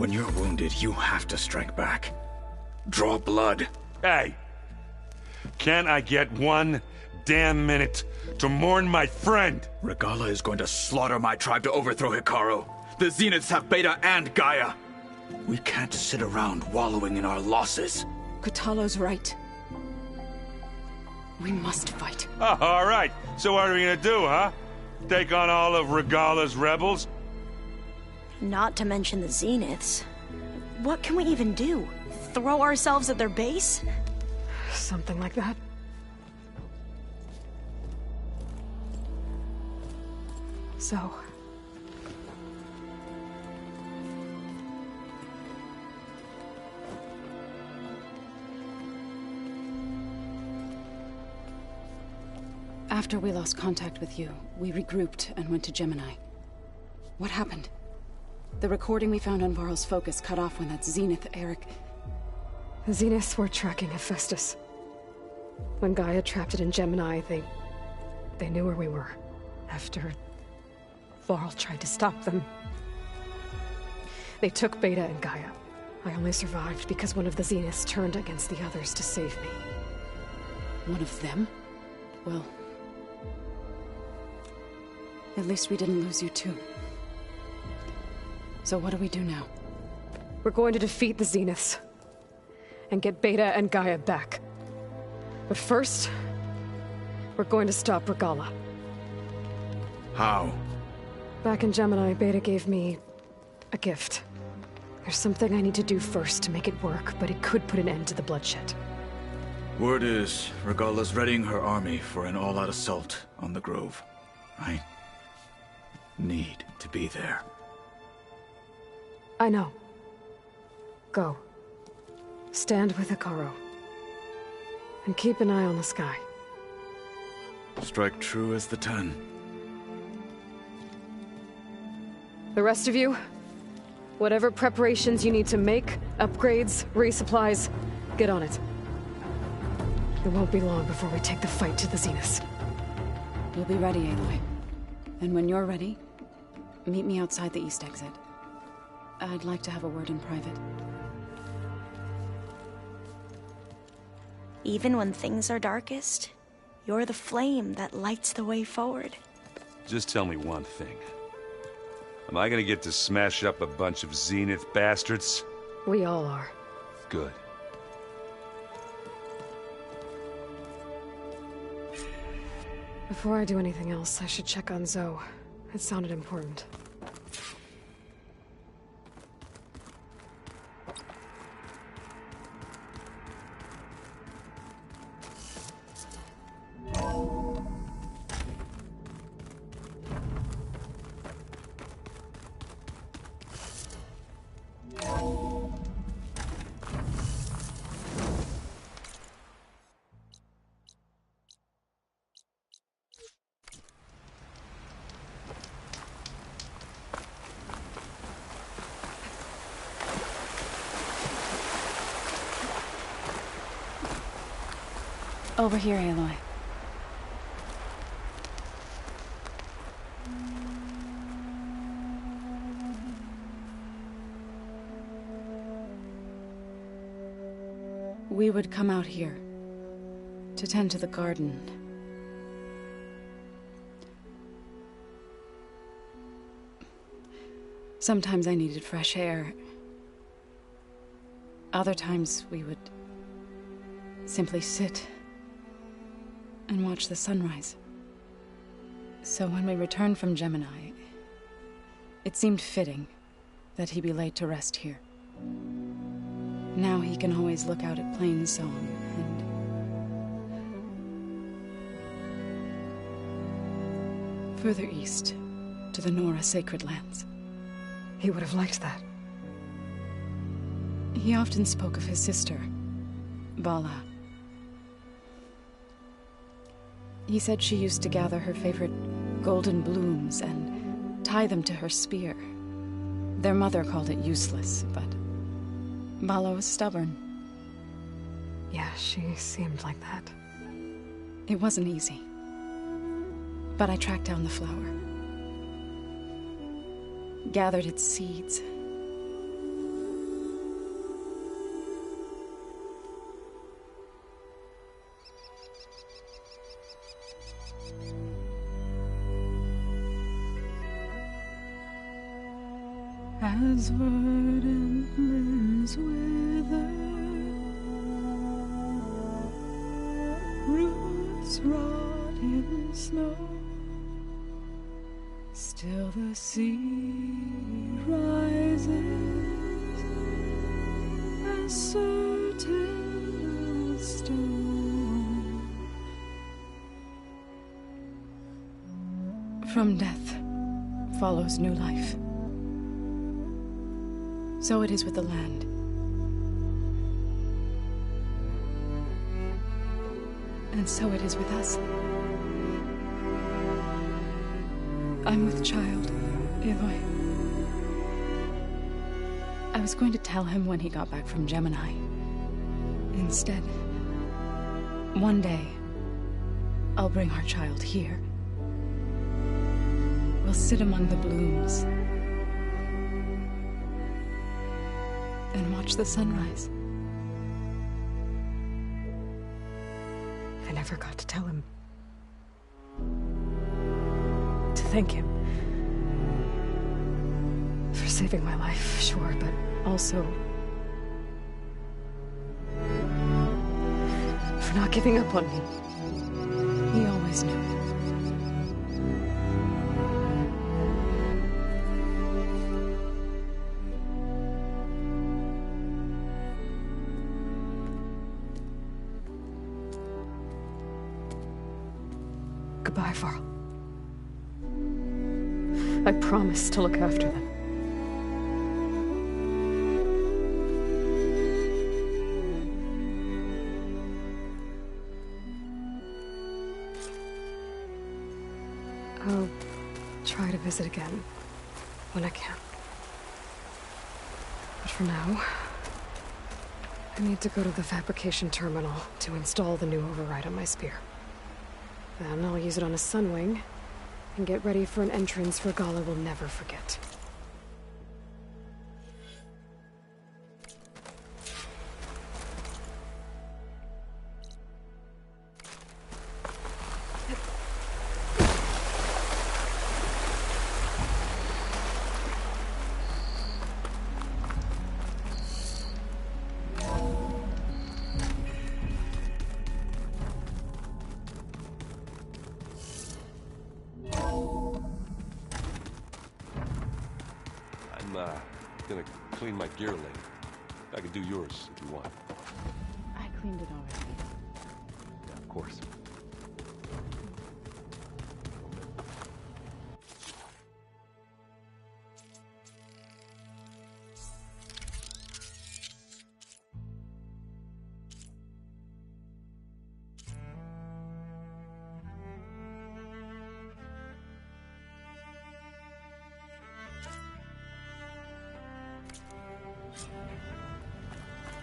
When you're wounded, you have to strike back. Draw blood. Hey! Can't I get one damn minute to mourn my friend? Regala is going to slaughter my tribe to overthrow Hikaru. The Zeniths have Beta and Gaia. We can't sit around wallowing in our losses. Kotallo's right. We must fight. Oh, all right. So what are we gonna do, huh? Take on all of Regala's rebels? Not to mention the Zeniths. What can we even do? Throw ourselves at their base? Something like that. So... After we lost contact with you, we regrouped and went to Gemini. What happened? The recording we found on Varl's focus cut off when that Zenith, Eric... The Zeniths were tracking Hephaestus. When Gaia trapped it in Gemini, they knew where we were. After... Varl tried to stop them. They took Beta and Gaia. I only survived because one of the Zeniths turned against the others to save me. One of them? Well... At least we didn't lose you too. So what do we do now? We're going to defeat the Zeniths. And get Beta and Gaia back. But first... we're going to stop Regala. How? Back in Gemini, Beta gave me... a gift. There's something I need to do first to make it work, but it could put an end to the bloodshed. Word is, Regala's readying her army for an all-out assault on the Grove. I need to be there. I know. Go. Stand with Hikaru. And keep an eye on the sky. Strike true as the 10. The rest of you, whatever preparations you need to make, upgrades, resupplies, get on it. It won't be long before we take the fight to the Zeniths. We'll be ready, Aloy. And when you're ready, meet me outside the east exit. I'd like to have a word in private. Even when things are darkest, you're the flame that lights the way forward. Just tell me one thing. Am I gonna get to smash up a bunch of Zenith bastards? We all are. Good. Before I do anything else, I should check on Zoe. It sounded important. Over here, Aloy. We would come out here to tend to the garden. Sometimes I needed fresh air. Other times we would simply sit and watch the sunrise. So when we returned from Gemini, it seemed fitting that he be laid to rest here. Now he can always look out at Plain Song and further east to the Nora Sacred Lands. He would have liked that. He often spoke of his sister, Bala. He said she used to gather her favorite golden blooms and tie them to her spear. Their mother called it useless, but Bala was stubborn. Yeah, she seemed like that. It wasn't easy. But I tracked down the flower. Gathered its seeds. As verdant limbs wither, roots rot in snow, still the sea rises, as certain as stone. From death follows new life. So it is with the land. And so it is with us. I'm with child, Eloy. I was going to tell him when he got back from Gemini. Instead, one day, I'll bring our child here. We'll sit among the blooms and watch the sunrise. I never got to tell him. To thank him. For saving my life, sure, but also for not giving up on me. He always knew. Goodbye, Varl. I promise to look after them. I'll try to visit again when I can. But for now, I need to go to the fabrication terminal to install the new override on my spear. Then I'll use it on a sunwing and get ready for an entrance Regalla will never forget. I'm gonna clean my gear later. I can do yours if you want. I cleaned it already. Yeah, of course.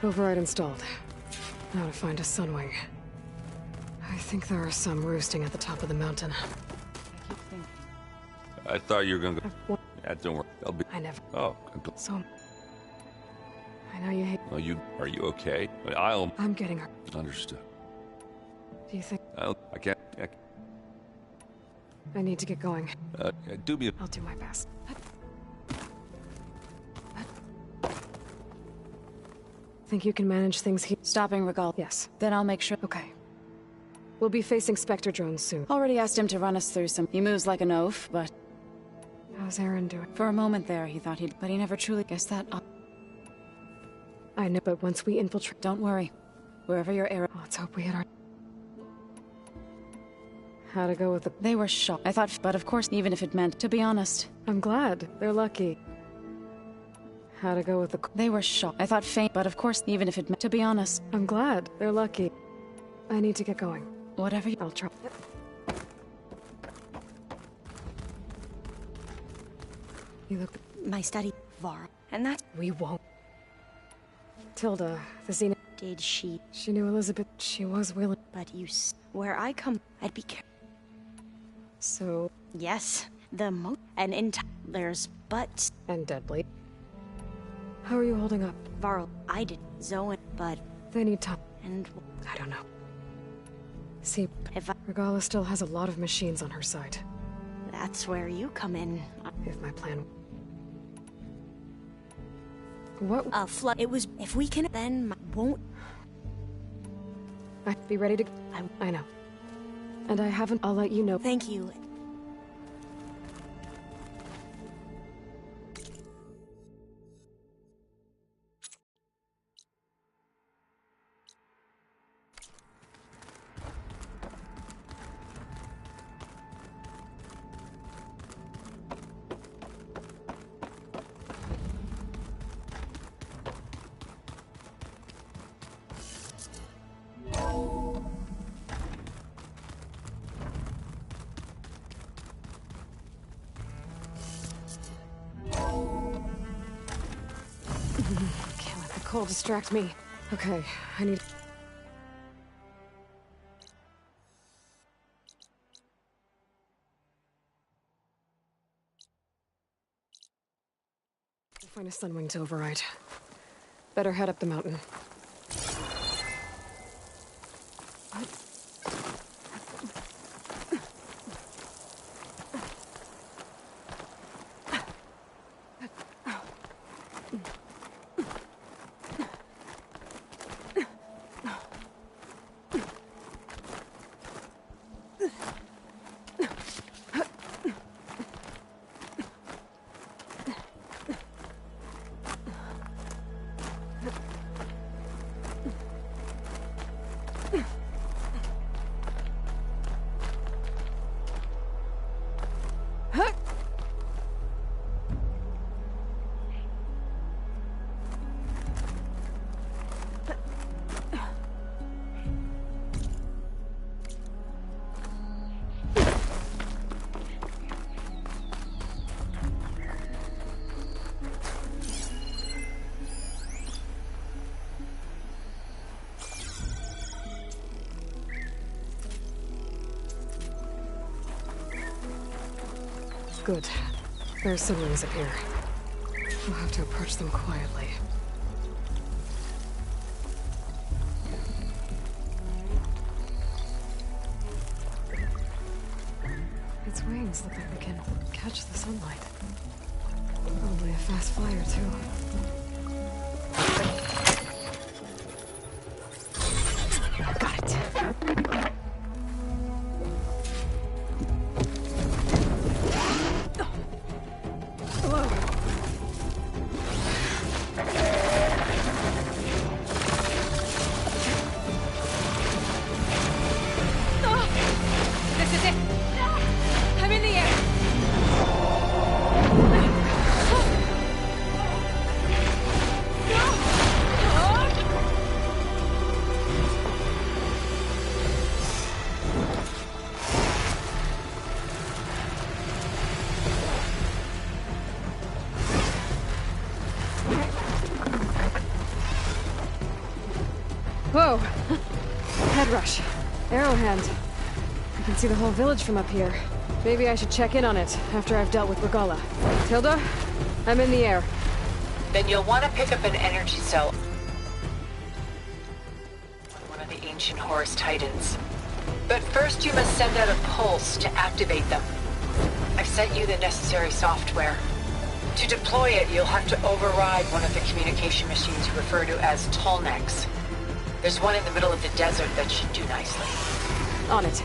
Override installed. Now to find a sunwing. I think there are some roosting at the top of the mountain. I keep thinking. I thought you were gonna go. Yeah, don't worry. I'll be. I never. Oh, So... I know you hate... are you okay? I'll. I'm getting her. Understood. Do you think... I can't. I need to get going? Do me a. I'll do my best. Think you can manage things here? Stopping Regal. Yes. Then I'll make sure. Okay. We'll be facing Spectre drones soon. Already asked him to run us through some. He moves like an oaf, but How's Aaron doing? for a moment there he thought he'd. But he never truly guessed that. I know, but once we infiltrate... Don't worry. Wherever your arrow. Let's hope we hit our... How to go with the... They were shocked. I thought, but of course, even if it meant, to be honest, I'm glad. They're lucky. How to go with the... they were shocked. I thought faint, but of course, even if it meant, to be honest, I'm glad. They're lucky. I need to get going. whatever you. I'll try. You look... My study, Varl. And that... We won't. Tilda, the Zenith... Did she... She knew Elizabeth. She was willing. But you where I come, I'd be careful. So... Yes, and in time, there's but... And deadly. How are you holding up? Varl, I did Zoe, but... They need time. And... I don't know. See, If I... Regalla still has a lot of machines on her side. That's where you come in. If my plan... What? Flood. It was. If we can, then won't. I'd be ready to. I know. And I haven't. I'll let you know. Thank you. Can't let the cold distract me. Okay, I need. Find a sunwing to override. Better head up the mountain. Good. There are sunwings up here. We'll have to approach them quietly. Its wings look like they can catch the sunlight. Probably a fast flyer, too. Got it. Whoa! Head rush. Arrow hand. I can see the whole village from up here. Maybe I should check in on it after I've dealt with Regala. Tilda? I'm in the air. Then you'll want to pick up an energy cell on one of the ancient Horus Titans. But first you must send out a pulse to activate them. I've sent you the necessary software. To deploy it, you'll have to override one of the communication machines you refer to as Tolnecs. There's one in the middle of the desert that should do nicely. On it.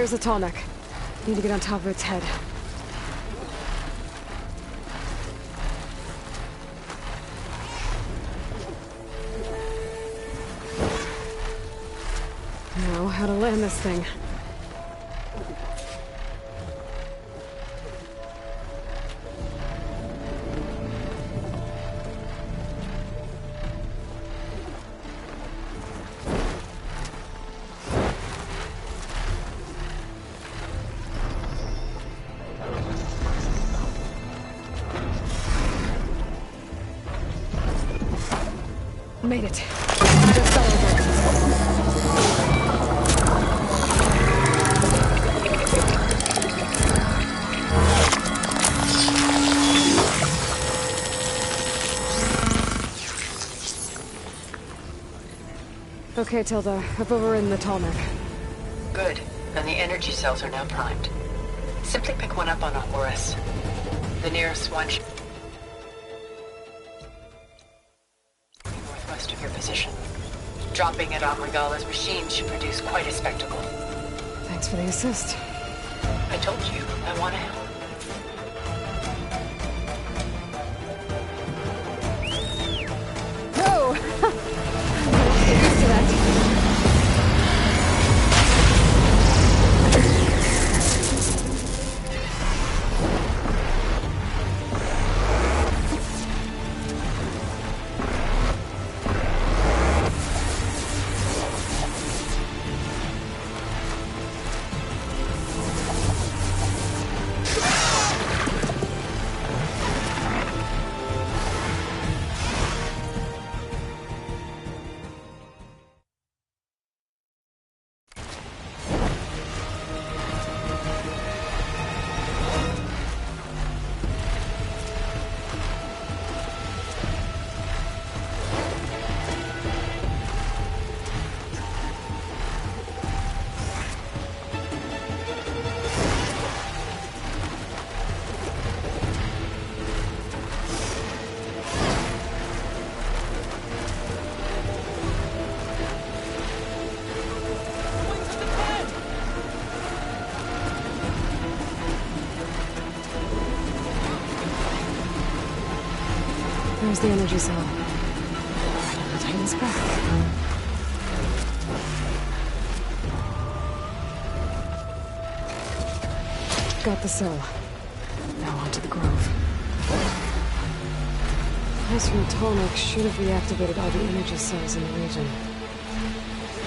There's the tallneck. Need to get on top of its head. Now, how to land this thing. Made it. Just fell over. Okay, Tilda. I've overridden the tallneck. Good. And the energy cells are now primed. Simply pick one up on a Horus. The nearest one should be northwest of your position. Dropping it on Regala's machine should produce quite a spectacle. Thanks for the assist. I told you, I want to help. Go! Get used to that. There's the energy cell. Alright, tighten this back. Got the cell. Now onto the grove. Pulse from Tallneck should have reactivated all the energy cells in the region.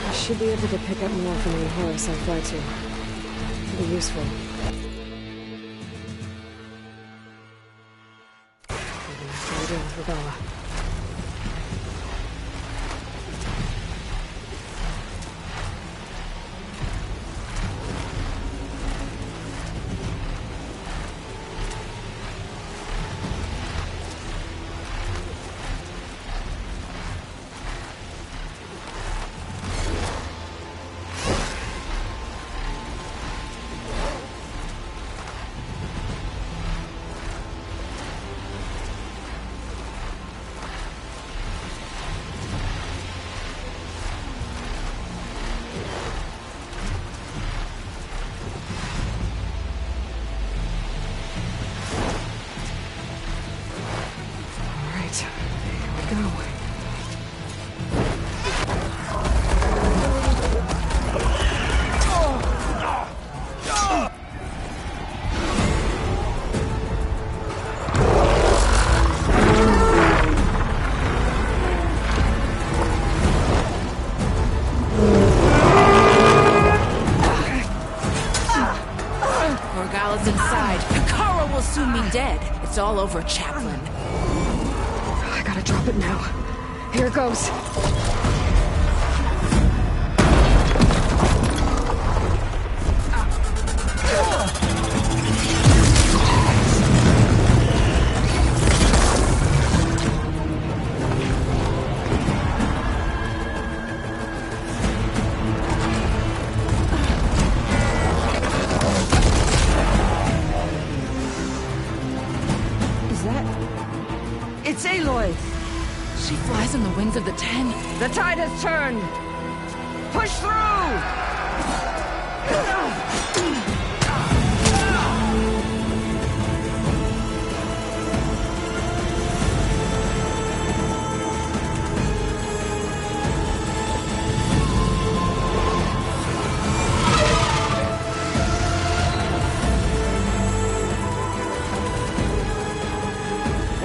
I should be able to pick up more from the Horus I fly to. It'll be useful. Deal with Regala. It's all over, Chaplain. I gotta drop it now. Here it goes. It's Eilloy! She flies on the wings of the Ten. The tide has turned! Push through!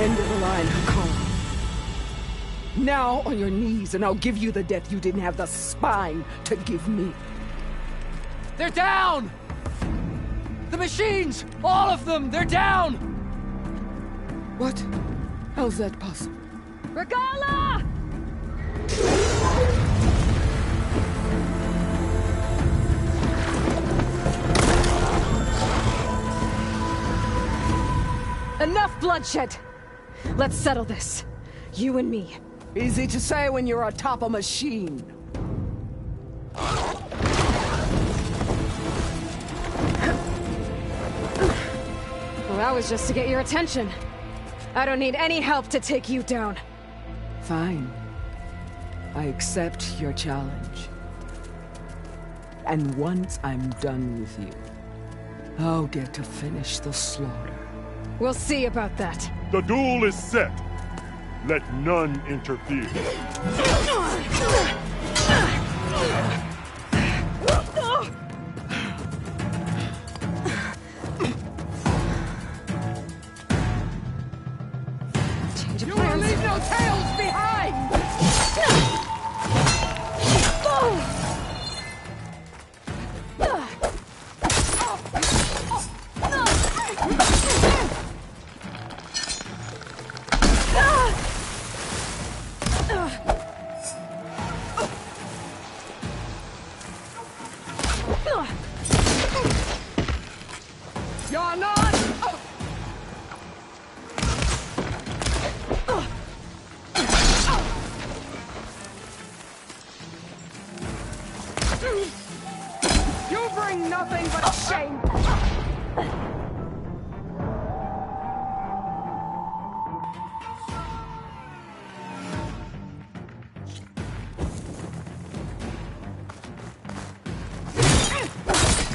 End of the line, Hakon. Now on your knees, and I'll give you the death you didn't have the spine to give me. They're down! The machines! All of them! They're down! What? How's that possible? Regala! Enough bloodshed! Let's settle this. You and me. Easy to say when you're atop a machine. Well, that was just to get your attention. I don't need any help to take you down. Fine. I accept your challenge. And once I'm done with you, I'll get to finish the slaughter. We'll see about that. The duel is set. Let none interfere. Change of You will plans. leave no tails behind! You're not! You bring nothing but shame!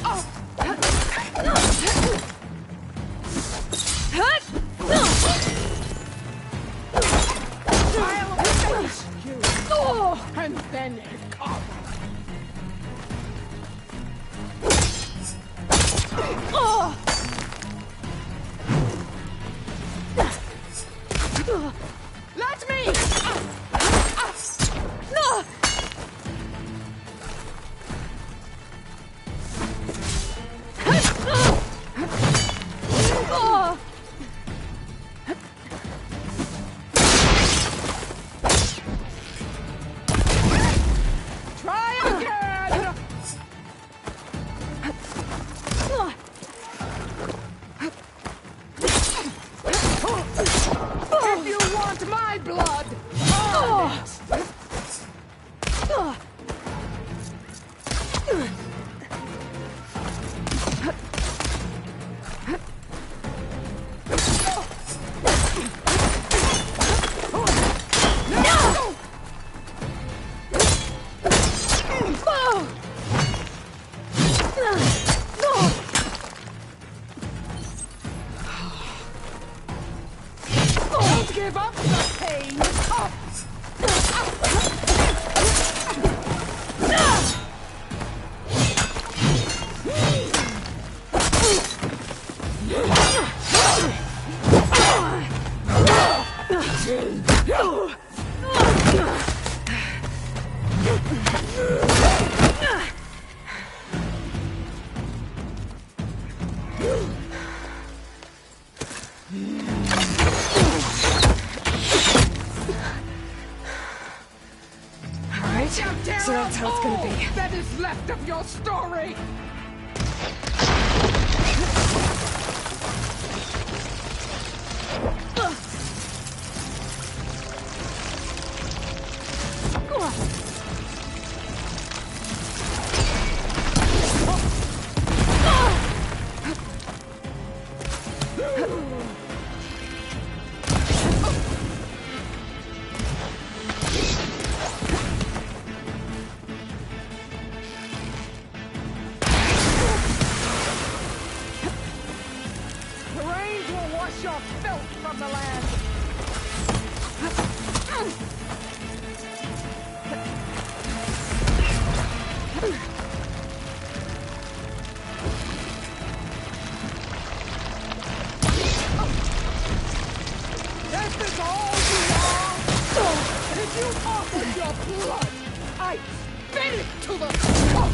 I'll finish you! And then it comes! Let me! Try again! If you want my blood, earn it! Don't give up the pain! Alright, so that's how it's gonna be. That is left of your story! The rains will wash your filth from the land! There's You offered your blood! I spit it to the top!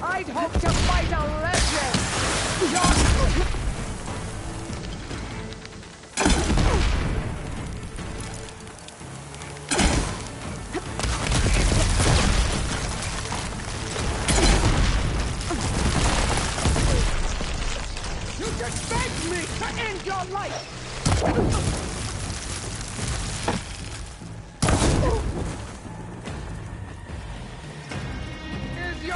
I'd hope to fight a legend! You just begged me to end your life!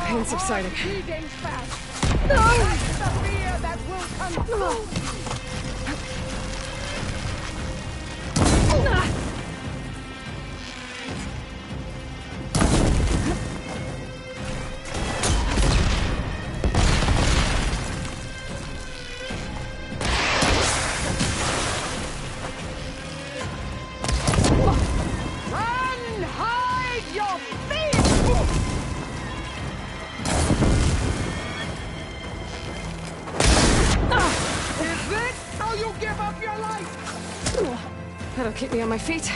Pain subsiding. Beating fast. That's the fear that will consume. Run! Hide your fear! Is this how you give up your life? That'll keep me on my feet.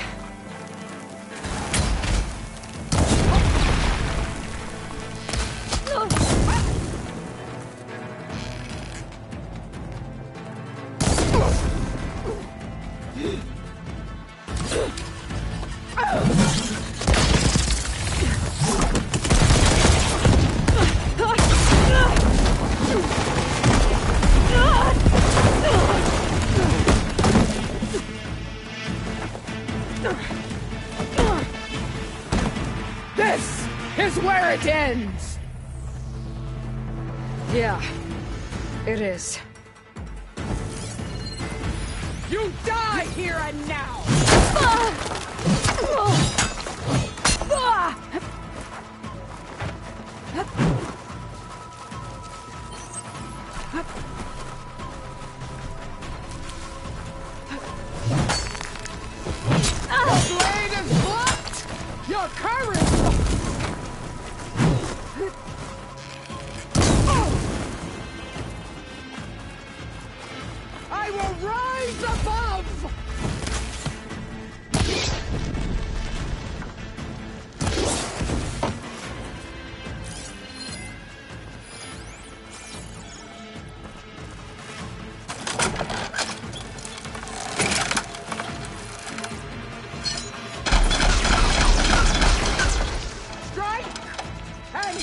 This is where it ends! Yeah, it is. You die here and now! The blade is blocked! Your courage! I will rise above! Strike and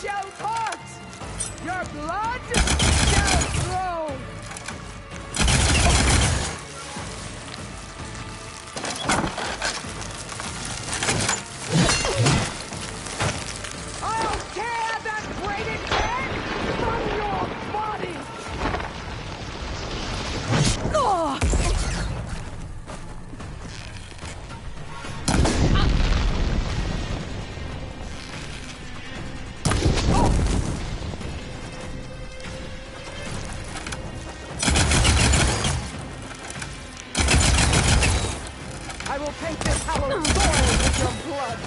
shall part! Your blood shall flow! I'll tear that braided head from your body! I will paint this hallowed soil with your blood!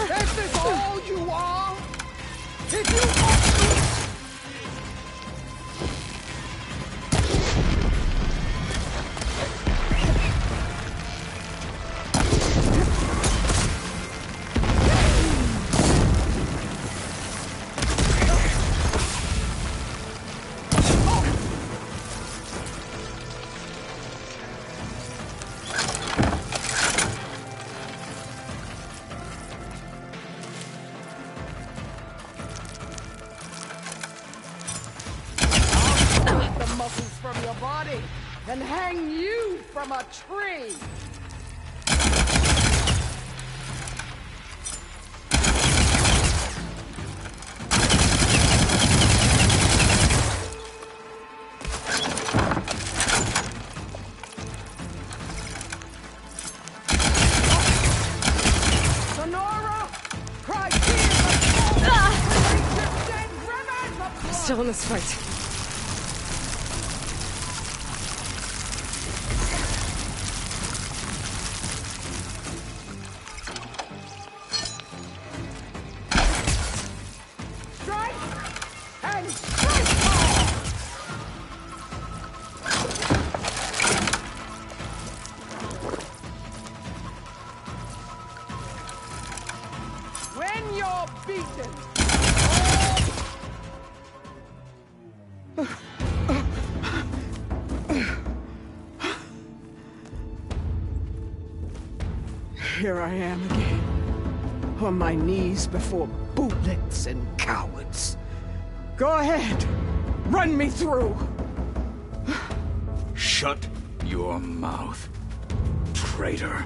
This is all you are? If you the muscles from your body and hang you from a tree! this fight. Here I am again, on my knees before bootlets and cowards. Go ahead, run me through. Shut your mouth, traitor.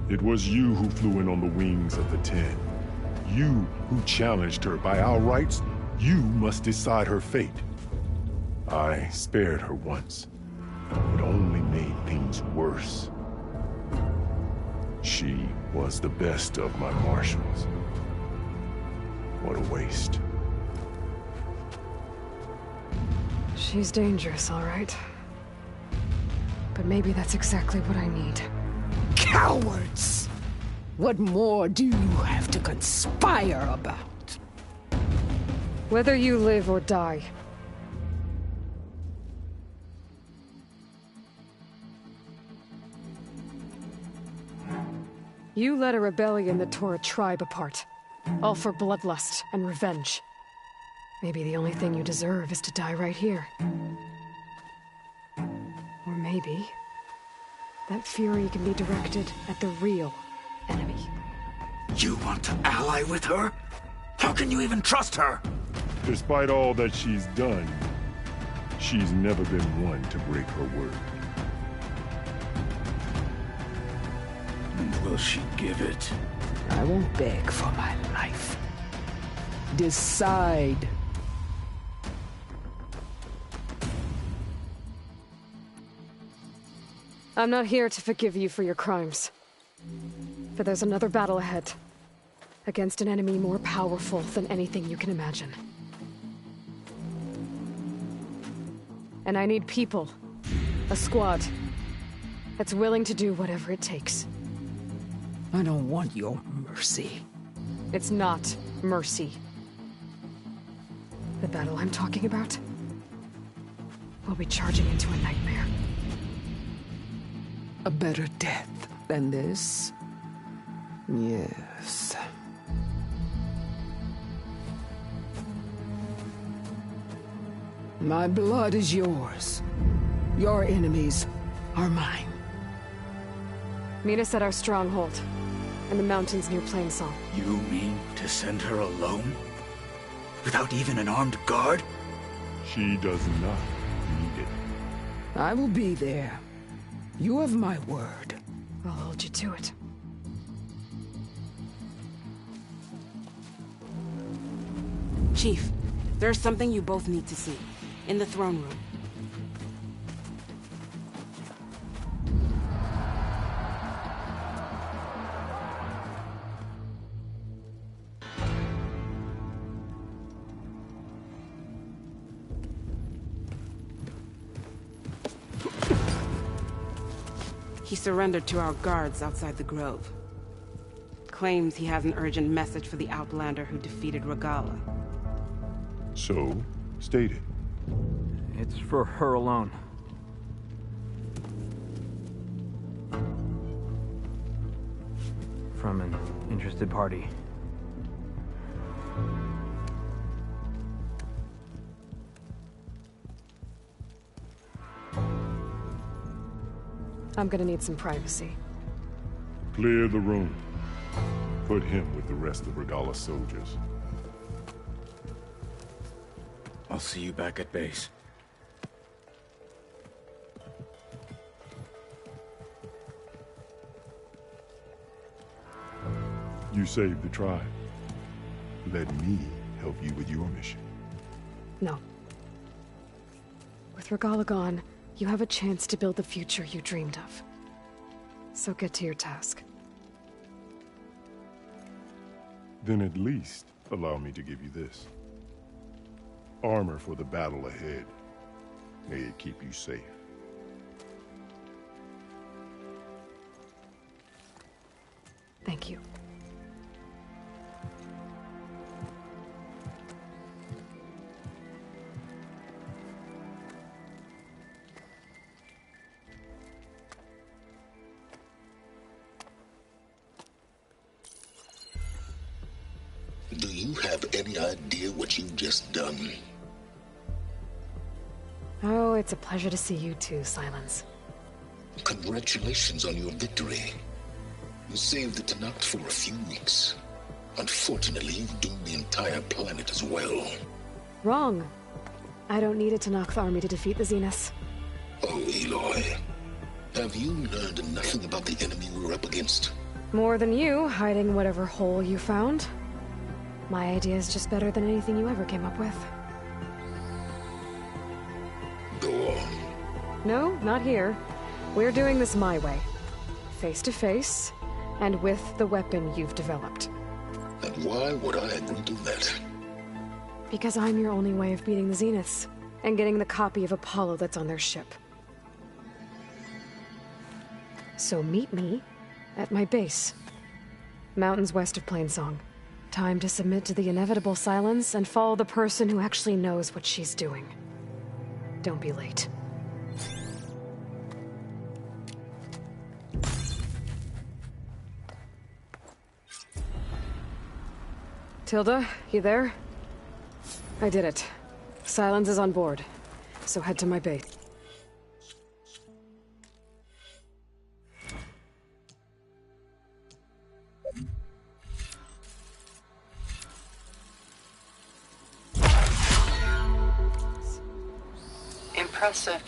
It was you who flew in on the wings of the Ten. You who challenged her by our rights. You must decide her fate. I spared her once. It only made things worse. She was the best of my marshals. What a waste. She's dangerous, all right. But maybe that's exactly what I need. Cowards! What more do you have to conspire about? Whether you live or die. You led a rebellion that tore a tribe apart. All for bloodlust and revenge. Maybe the only thing you deserve is to die right here. Or maybe that fury can be directed at the real enemy. You want to ally with her? How can you even trust her? Despite all that she's done, she's never been one to break her word. And will she give it? I won't beg for my life. Decide. I'm not here to forgive you for your crimes. But there's another battle ahead. Against an enemy more powerful than anything you can imagine. And I need people. A squad. That's willing to do whatever it takes. I don't want your mercy. It's not mercy. The battle I'm talking about will be charging into a nightmare. A better death than this? Yes. My blood is yours. Your enemies are mine. Meet us at our stronghold, in the mountains near Plainsong. You mean to send her alone? Without even an armed guard? She does not need it. I will be there. You have my word. I'll hold you to it. Chief, there's something you both need to see. In the throne room. He surrendered to our guards outside the grove. Claims he has an urgent message for the Outlander who defeated Regala. So, state it. It's for her alone. From an interested party. I'm gonna need some privacy. Clear the room. Put him with the rest of Regala's soldiers. I'll see you back at base. You saved the tribe. Let me help you with your mission. No. With Regala gone, you have a chance to build the future you dreamed of. So get to your task. Then at least allow me to give you this. Armor for the battle ahead. May it keep you safe. Thank you. Do you have any idea what you've just done? Oh, it's a pleasure to see you too, Silence. Congratulations on your victory. You saved the Tanakh for a few weeks. Unfortunately, you've doomed the entire planet as well. Wrong. I don't need a Tanakh army to defeat the Zeniths. Oh, Aloy. Have you learned nothing about the enemy we're up against? More than you, hiding whatever hole you found. My idea is just better than anything you ever came up with. Go on. No, not here. We're doing this my way. Face to face, and with the weapon you've developed. And why would I agree to that? Because I'm your only way of beating the Zeniths, and getting the copy of Apollo that's on their ship. So meet me at my base. Mountains west of Plainsong. Time to submit to the inevitable silence and follow the person who actually knows what she's doing. Don't be late. Tilda, you there? I did it. Silence is on board, so head to my base. Impressive.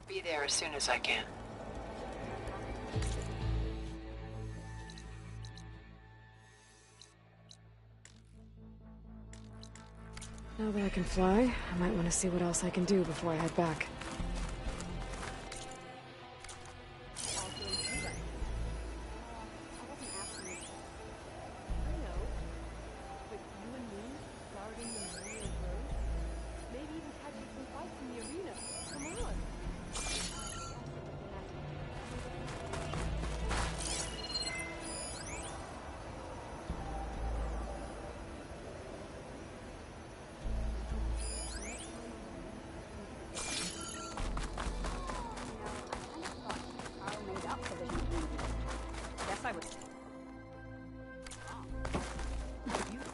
Be there as soon as I can. Now that I can fly, I might want to see what else I can do before I head back.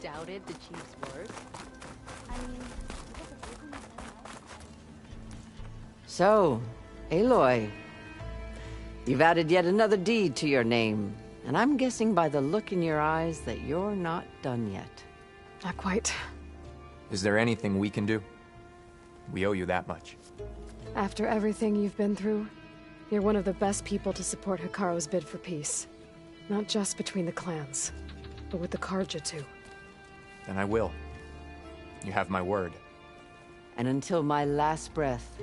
Doubted the chief's word? So, Aloy, you've added yet another deed to your name, and I'm guessing by the look in your eyes that you're not done yet. Not quite. Is there anything we can do? We owe you that much. After everything you've been through, you're one of the best people to support Hikaru's bid for peace. Not just between the clans, but with the Karja too. Then I will. You have my word. And until my last breath,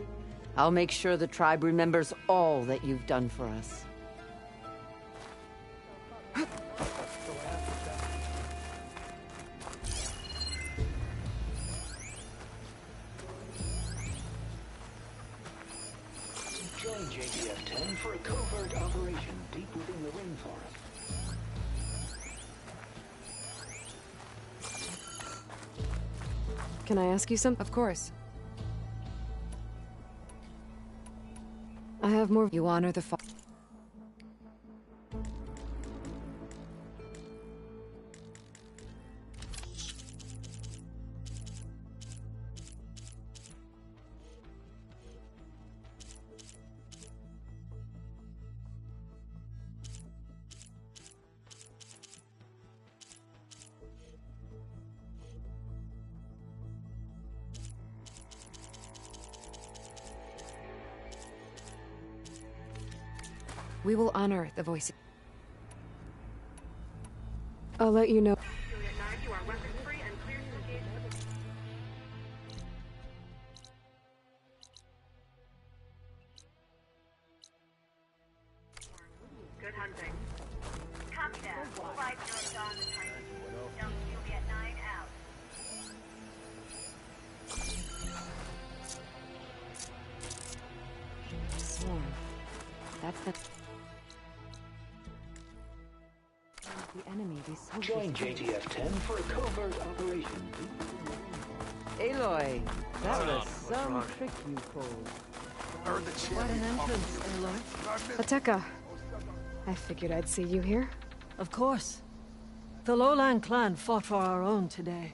I'll make sure the tribe remembers all that you've done for us. Join JDF-10 for a covert operation deep within the rainforest. Can I ask you something? Of course. I have more. You honor the fa- We will honor the voice. I'll let you know. Good hunting. Copy that. All right, you're on the train. Juliet 9 out. Sworn. That's the enemy be so Join JTF-10 for a covert operation. Aloy, that was some trick you pulled. What an entrance, Eilor. Ateka. I figured I'd see you here. Of course. The Lowland clan fought for our own today.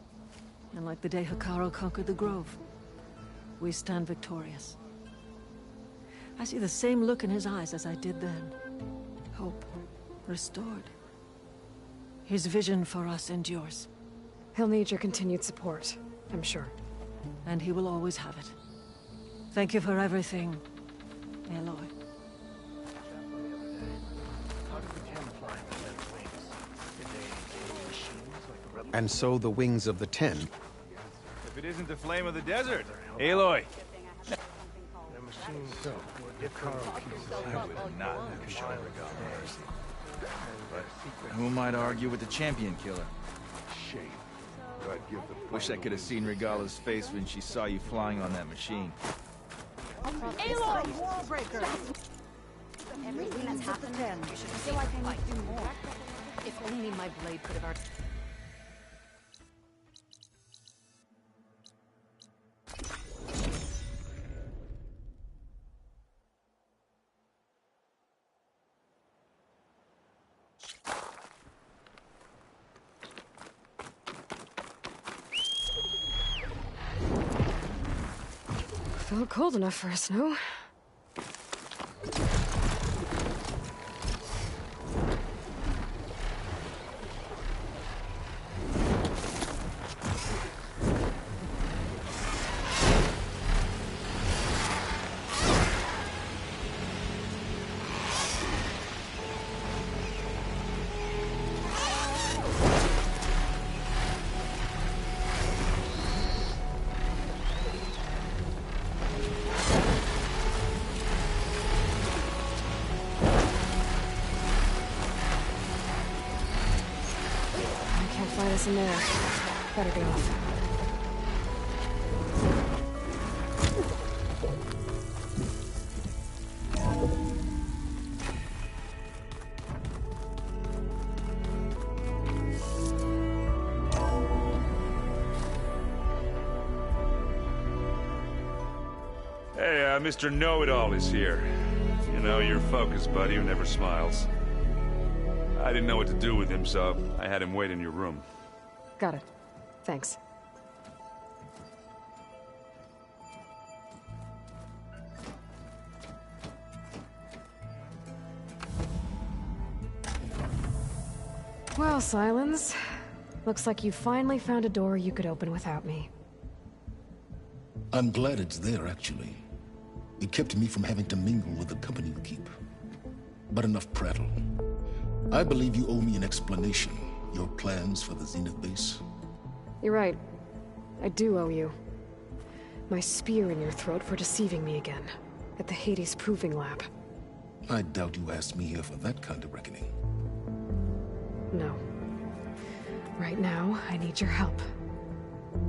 And like the day Hikaru conquered the Grove, we stand victorious. I see the same look in his eyes as I did then. Hope restored. His vision for us endures. He'll need your continued support, I'm sure. And he will always have it. Thank you for everything, Eiloi. And so the wings of the Ten. If it isn't the flame of the desert, Eiloi. I would not have shown Regala mercy. But who am I to argue with the champion killer? Wish I could have seen Regala's face when she saw you flying on that machine. Eiloi! Wallbreaker! Everything that's happened, you should feel like I need to do more. If only my blade could have... Felt cold enough for a snow. Find us in there. Better get off. Hey, Mr. Know-It-All is here. You know, your focus buddy who never smiles. I didn't know what to do with him, so I had him wait in your room. Got it. Thanks. Well, Silence. Looks like you finally found a door you could open without me. I'm glad it's there, actually. It kept me from having to mingle with the company you keep. But enough prattle. I believe you owe me an explanation. Your plans for the Zenith base? You're right. I do owe you. My spear in your throat for deceiving me again. At the Hades Proving Lab. I doubt you asked me here for that kind of reckoning. No. Right now, I need your help.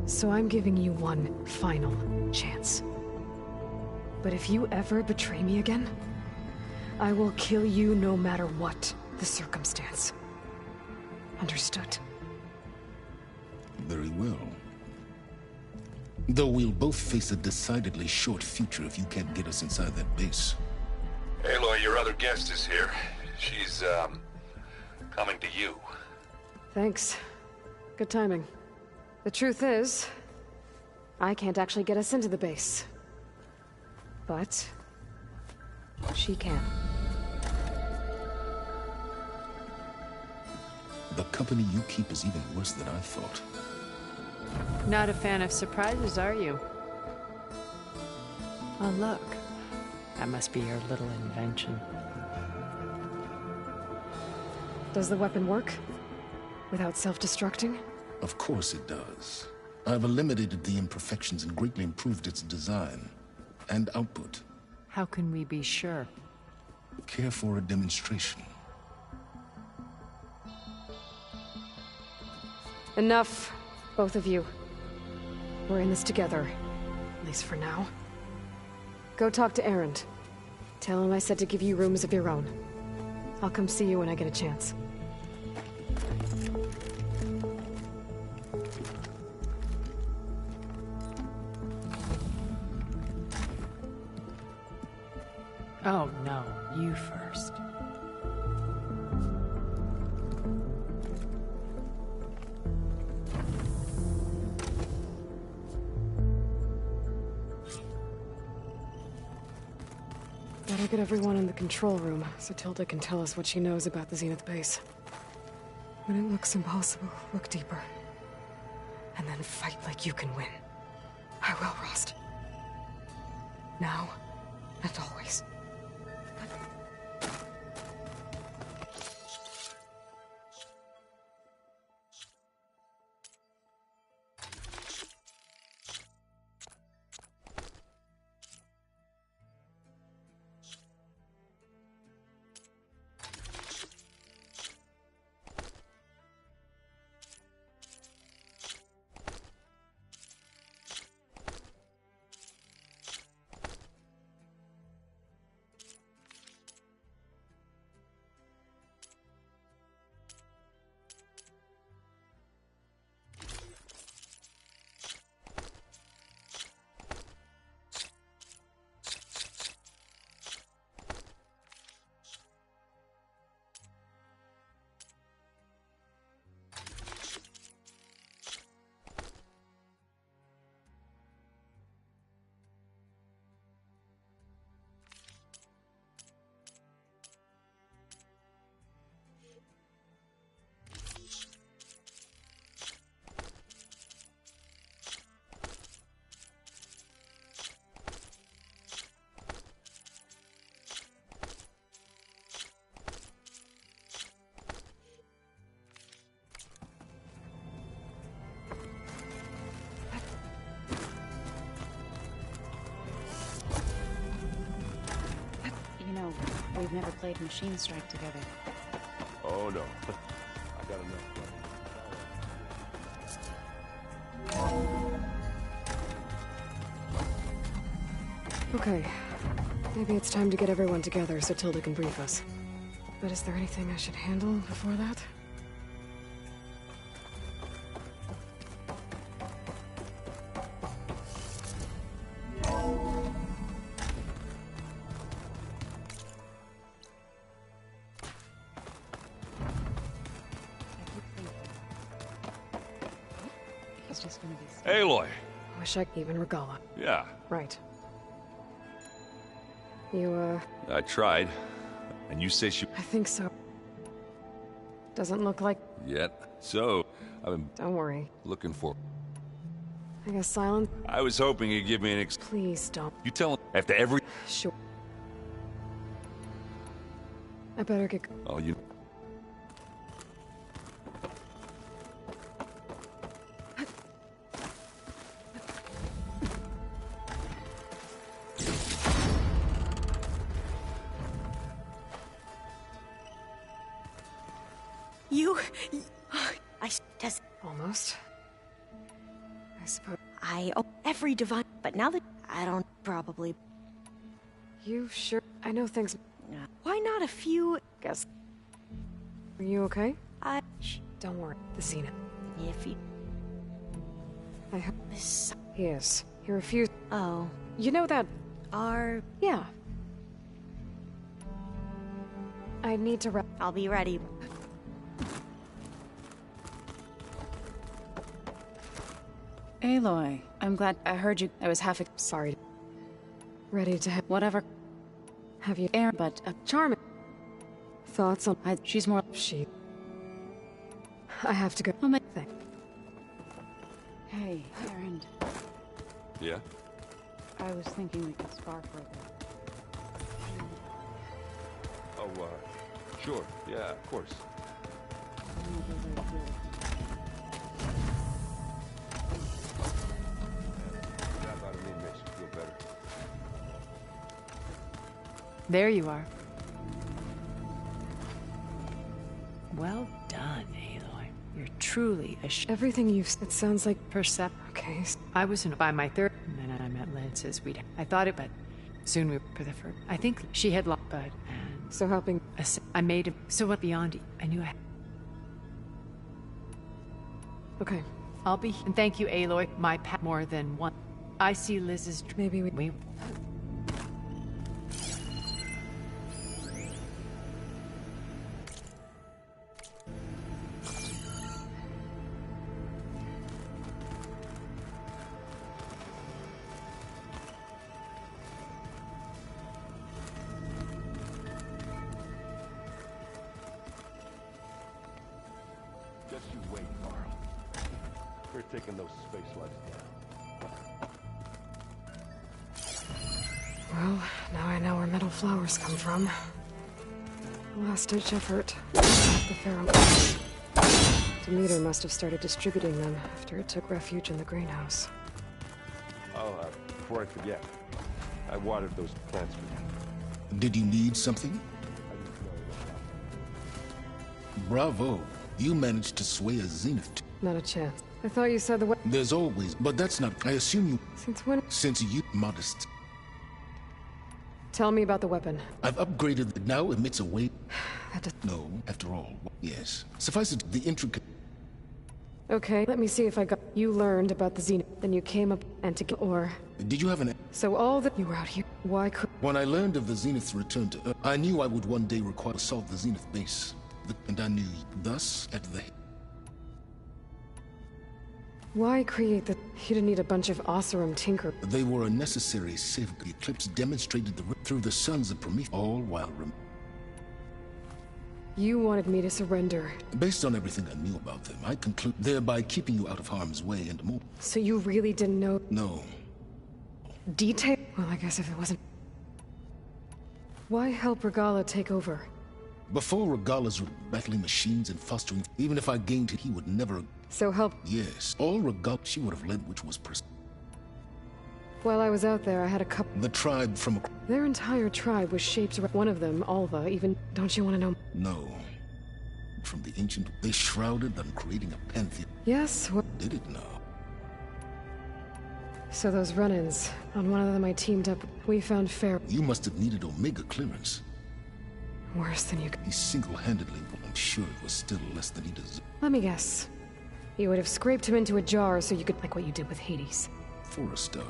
So I'm giving you one final chance. But if you ever betray me again, I will kill you no matter what the circumstance. Understood? Very well. Though we'll both face a decidedly short future if you can't get us inside that base. Aloy, your other guest is here. She's, coming to you. Thanks. Good timing. The truth is, I can't actually get us into the base. But she can. The company you keep is even worse than I thought. Not a fan of surprises, are you? Oh, look. That must be your little invention. Does the weapon work? Without self-destructing? Of course it does. I've eliminated the imperfections and greatly improved its design and output. How can we be sure? Care for a demonstration? Enough, both of you. We're in this together, at least for now. Go talk to Erend. Tell him I said to give you rooms of your own. I'll come see you when I get a chance. Oh, no. You first. Better get everyone in the control room so Tilda can tell us what she knows about the Zenith base. When it looks impossible, look deeper. And then fight like you can win. I will, Rost. Now and always. You know, we've never played Machine Strike together. Oh, no. I got enough. Okay. Maybe it's time to get everyone together so Tilda can brief us. But is there anything I should handle before that? He's just gonna be... Aloy! Wish I even Regala. Yeah. Right. You, I tried. And you say she... I think so. Doesn't look like... Yet. So, I've been... Don't worry. Looking for... I guess silent... I was hoping you'd give me an Please don't. You tell him after every... Sure. I better get... Oh, you... Almost. I suppose... I owe every divine... But now that... I don't... Probably... You sure? I know things... Why not a few... Guess... Are you okay? Shh. Don't worry. The Zenith. If you... I hope... This... He is. He refused. Oh. You know that... Yeah. I need to I'll be ready. Aloy, I'm glad I heard you. I was sorry. Ready to have... Whatever. Have you... But, charming. Thoughts on... She's more... I have to go. Oh, my thing. Hey, Erend. Yeah? I was thinking we could spar for a bit. Oh, sure. Yeah, of course. There you are. Well done, Aloy. You're truly a Everything you've said sounds like... Okay. I was by my third, and then I met Liz. I thought it, but soon we were for the first. I think she had lost, but... So helping... I made him... So what beyond... I knew I... Okay. I'll be... And thank you, Aloy. My more than one. I see Liz's... Maybe we... Just you wait, Carl. We're taking those space lights down. Well, now I know where metal flowers come from. Last-ditch effort. The Pharaoh. Demeter must have started distributing them after it took refuge in the greenhouse. Oh, before I forget, I watered those plants for you. Did you need something? Bravo. You managed to sway a zenith. Not a chance. I thought you said the There's always, but that's not... I assume you... Since when? Since you... Modest. Tell me about the weapon. I've upgraded it. Now emits a wave... No, after all. Yes. Suffice it, the intricate... Okay, let me see if I got... You learned about the Zenith, then you came up and to... Or... Did you have an... So all that... You were out here. Why could... When I learned of the Zenith's return to Earth, I knew I would one day require to assault the Zenith base. And I knew, thus, at the... Why create the... You didn't need a bunch of Oseram tinker... They were a necessary safeguard. The eclipse demonstrated the... Through the sons of Prometheus, all while... You wanted me to surrender. Based on everything I knew about them, I conclude thereby keeping you out of harm's way and more. So you really didn't know... No. Detail? Well, I guess if it wasn't... Why help Regala take over? Before Regala's battling machines and fostering, even if I gained it, he would never... So help... Yes, all Regala she would have led, which was... While I was out there, I had a couple... The tribe from... Their entire tribe was shaped around... One of them, Alva, even... Don't you want to know... No. From the ancient... They shrouded them, creating a pantheon. Yes, what... Did it now? So those run-ins, on one of them I teamed up... We found Fair... You must have needed Omega clearance. Worse than you could... He single-handedly... I'm sure it was still less than he deserved. Let me guess. You would have scraped him into a jar so you could... Like what you did with Hades. For a start.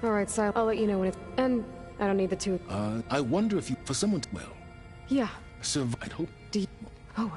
Alright, Sil, I'll let you know when it's... And I don't need the two... I wonder if you... For someone to... Well... Yeah. Survive, I'd hope... Do you... Oh,